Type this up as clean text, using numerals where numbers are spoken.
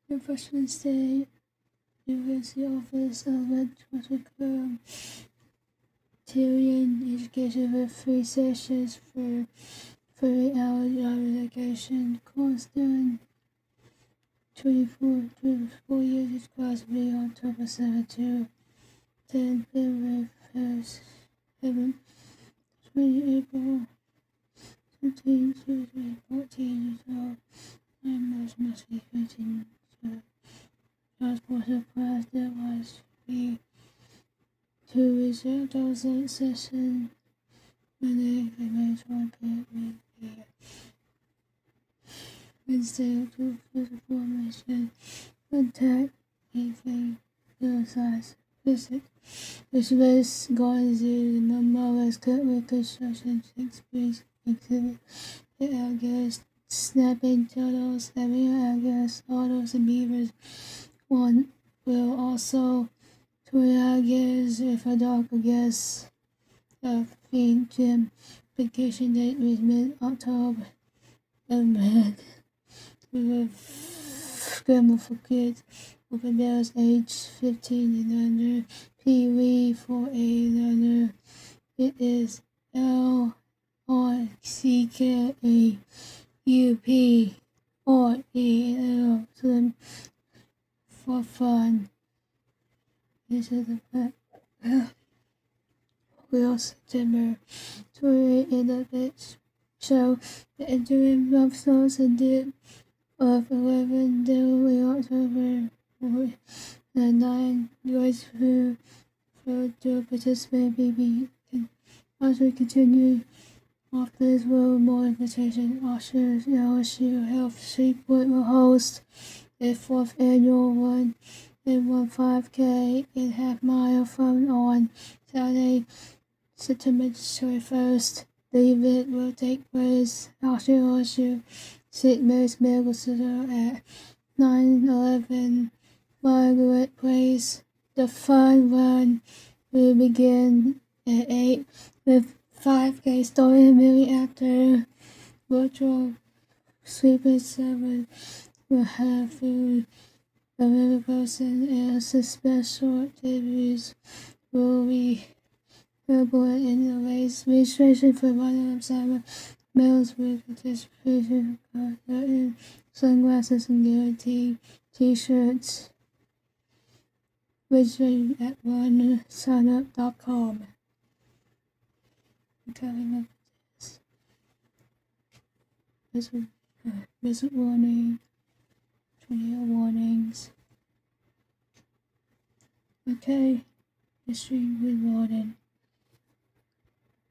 Northwestern State University Office of Education Education with 3 sessions for 3-hour education course during 24 years. Each class will be October 7th to 10th, February 1st, 7th, 20 April 15 to 14 years old. And must be 15 so transport class that was free to reserve those late session Monday, February 20th, Wednesday, October 1st, formation, contact, anything, size, visit. This was going to the Monroe was cut with construction, 6 weeks, exhibit, the alligators, snapping turtles, alligators, otters, and beavers. One will also toy alligators with a dog, I guess. Theme gym vacation date was mid-October. Red River Scramble for kids. Open bears age 15 and under. PeeWee for 8 and under. It is LRCA UPRA swim for fun. This is the fact. Will September 28 in the pitch show the interim milestones and dip of 11 daily October 4 and 9 guys who to participate maybe can also continue after as well. More invitation. Ushers LSU Health Shreveport will host a 4th annual 1 and 1 5K and half mile fun on Saturday, September 21st. The event will take place at LSU St. Mary's Medical Center at 911 Margaret Place. The fun run will begin at 8 with 5K starting immediately after. Virtual Sweeper 7 will have food. Another person and some special activities will be available in the race. Registration for running summer males with participation in sunglasses and guaranteed t-shirts. Registration at runsignup.com. Coming up this. Visit warning. 20 warnings. Okay, history rewarded.